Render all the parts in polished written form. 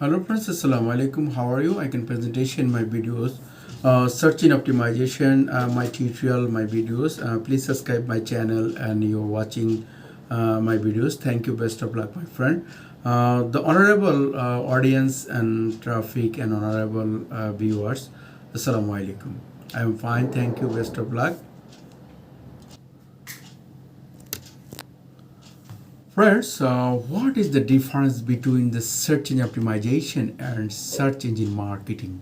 Hello friends, Assalamu alaikum. How are you? I can presentation my videos, search in optimization, my tutorial, my videos. Please subscribe my channel and you're watching my videos. Thank you. Best of luck, my friend. The honorable audience and traffic and honorable viewers, Assalamu alaikum. I am fine. Thank you. Best of luck. Friends, what is the difference between the search engine optimization and search engine marketing?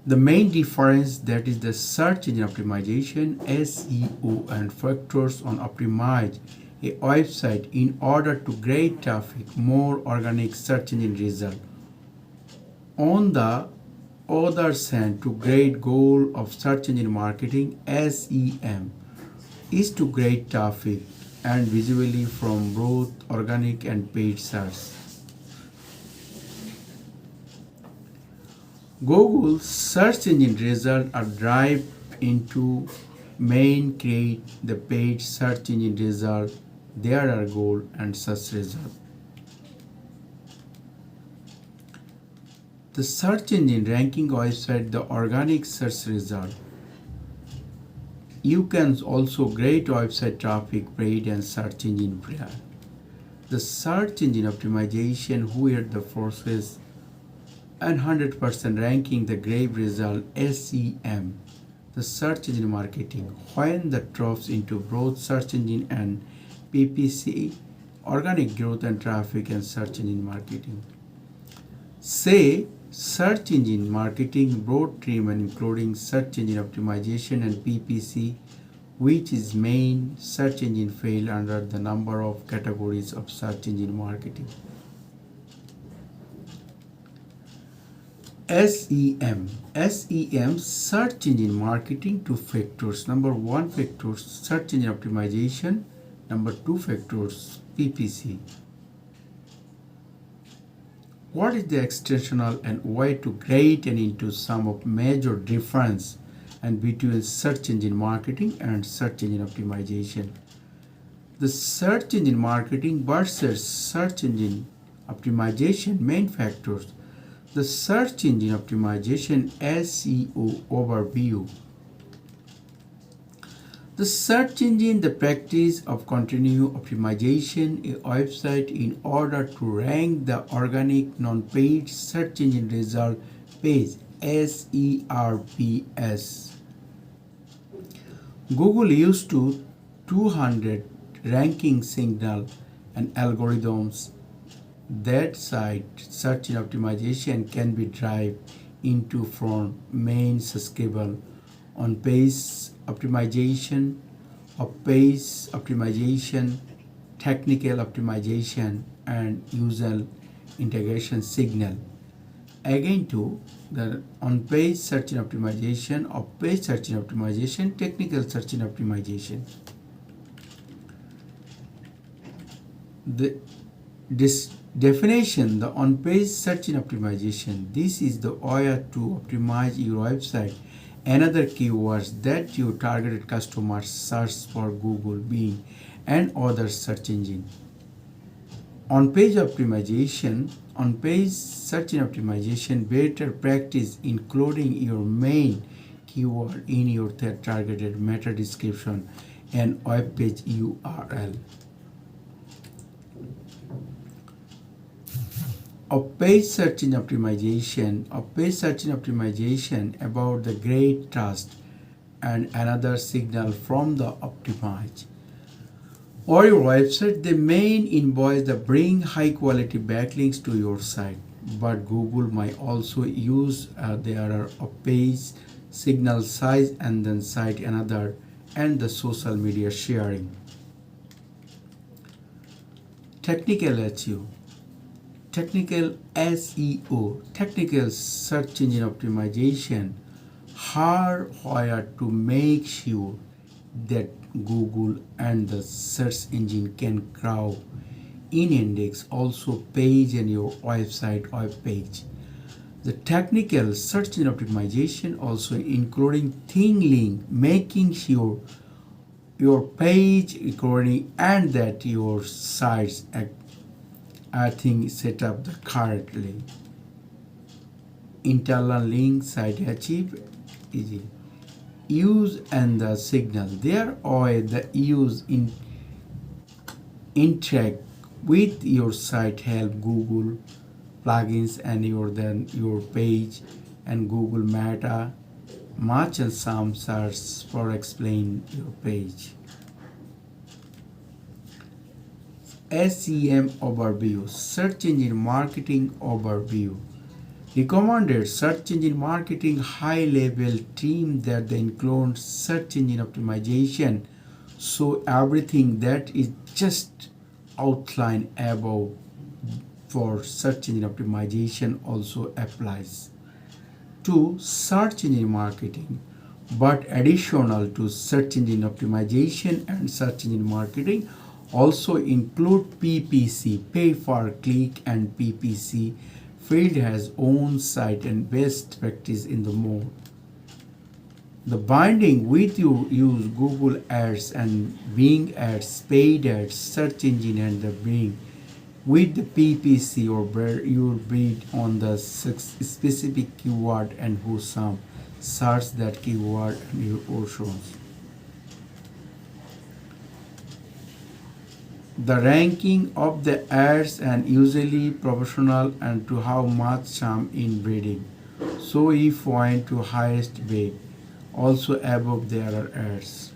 The main difference that is the search engine optimization, SEO and factors on optimize a website in order to get traffic, more organic search engine result. On the other hand, to great goal of search engine marketing, SEM, is to get traffic and visually from both organic and paid search. Google search engine results are drive into main create the paid search engine result. There are goal and search result. The search engine ranking website the organic search result. You can also get website traffic paid and search engine brand. The search engine optimization where the forces and 100% ranking the grave result SEM. The search engine marketing when the drops into both search engine and PPC, organic growth and traffic and search engine marketing. Say search engine marketing broad trim and including search engine optimization and PPC, which is main search engine fail under the number of categories of search engine marketing. SEM search engine marketing two factors. Number one factors search engine optimization. Number two factors PPC. What is the extensional and why to grade and into some of major difference and between search engine marketing and search engine optimization? The search engine marketing versus search engine optimization main factors. The search engine optimization SEO overview. The search engine, the practice of continuous optimization a website in order to rank the organic non-paid search engine result page SERPs. Google used to 200 ranking signal and algorithms that site search engine optimization can be driven into from main subscriber on page optimization, technical optimization, and user integration signal. Again to the on-page search engine optimization, off-page search engine optimization, technical search engine optimization. This definition, the on-page search engine optimization, this is the way to optimize your website. Another keywords that your targeted customers search for Google, Bing, and other search engine. On-page optimization, on-page search engine optimization, better practice including your main keyword in your targeted meta description and web page URL. Off-page search engine optimization, about the great trust and another signal from the optimize. Or your website, the main invoice that bring high quality backlinks to your site. But Google might also use their off-page signal size and then cite another and the social media sharing. Technical SEO. Technical SEO, technical search engine optimization, hardwired to make sure that Google and the search engine can crawl in index also page and your website web page. The technical search engine optimization also including thin link, making sure your page recording and that your sites set up correctly. internal link site achieve easy. Use and the signal. There are the use in interact with your site help Google plugins and your page and Google Meta much and some search for explain your page. SEM overview, search engine marketing overview. Recommended search engine marketing high level team that includes search engine optimization. So everything that is just outlined above for search engine optimization also applies to search engine marketing, but additional to search engine optimization and search engine marketing also include PPC, pay per click, and PPC field has own site and best practice in the mode. The binding with you use Google Ads and Bing Ads, paid ads, search engine, and the Bing with the PPC or where you bid on the specific keyword and who some search that keyword and your options. The ranking of the ads and usually proportional and to how much some in bidding. So if point to highest bid, also above there are ads.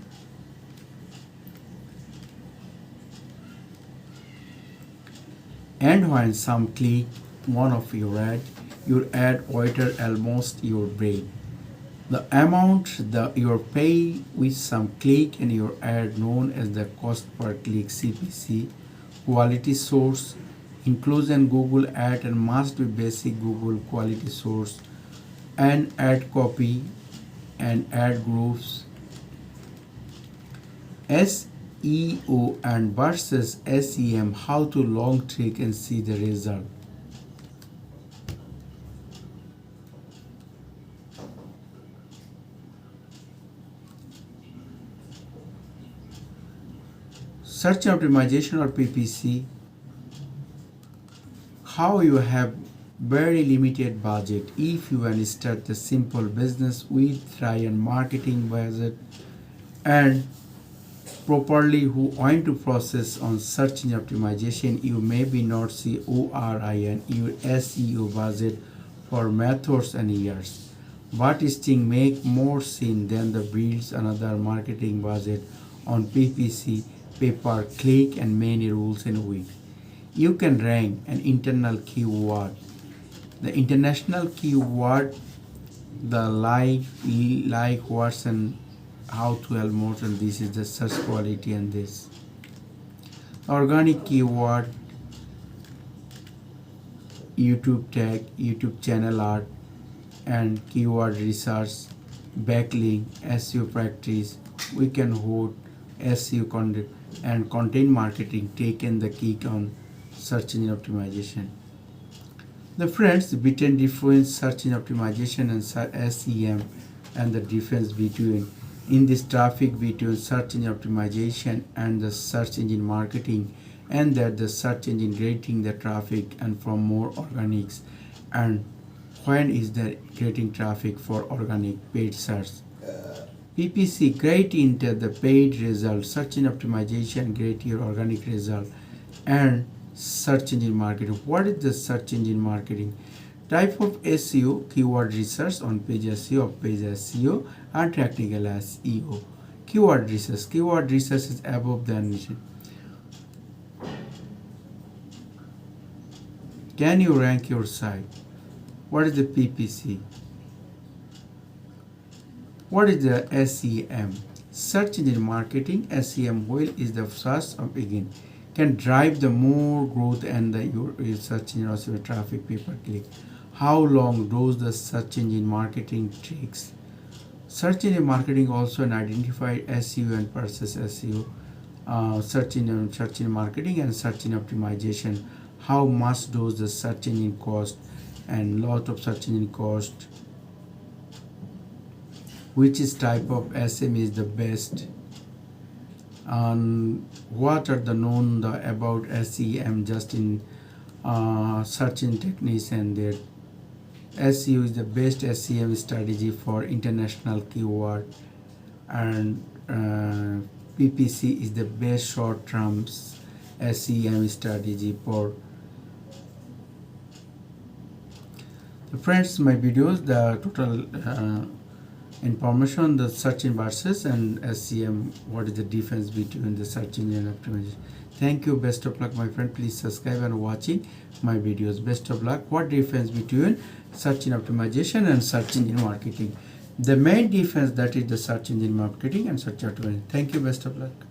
And when some click one of your ad waiter almost your bid. The amount your pay with some click and your ad known as the cost per click CPC, quality source, inclusion Google ad and must be basic Google quality source, and ad copy and ad groups. SEO and versus SEM, how to long trick and see the result. Search optimization or PPC, how you have very limited budget. If you want to start the simple business with try and marketing budget and properly who want to process on search engine optimization, you may be not see ORI and your SEO budget for methods and years. But still make more sense than the builds another marketing budget on PPC, pay per click and many rules and week. You can rank an internal keyword. The international keyword, the like words and how to help more and this is the search quality and this. Organic keyword, YouTube tag, YouTube channel art and keyword research, backlink, SEO practice, we can hold SEO content and content marketing taken the key on search engine optimization. The friends between different search engine optimization and SEM and the difference between in this traffic between search engine optimization and the search engine marketing and that the search engine rating the traffic and from more organics and when is the creating traffic for organic paid search. PPC great into the paid result, search engine optimization great your organic result and search engine marketing. What is the search engine marketing? Type of SEO, keyword research, on page SEO, off page SEO, and technical SEO. Keyword research. Keyword research is above the ambition. Can you rank your site? What is the PPC? What is the SEM? Search engine marketing. SEM wheel is the source of again can drive the more growth and the your search engine also traffic pay per click. How long does the search engine marketing takes? Search engine marketing also an identified SEO and process SEO, search engine marketing and search engine optimization. How much does the search engine cost and lot of search engine cost? Which is type of SM is the best? And what are the known about SEM just in search engine techniques and their SEO is the best SEM strategy for international keyword, and PPC is the best short-term SEM strategy for. So friends, my videos, the total information on the search engine versus and SEM, what is the difference between the search engine optimization. Thank you, best of luck my friend. Please subscribe and watching my videos. Best of luck. What difference between search engine optimization and search engine marketing? The main difference, that is the search engine marketing and search optimization. Thank you, best of luck.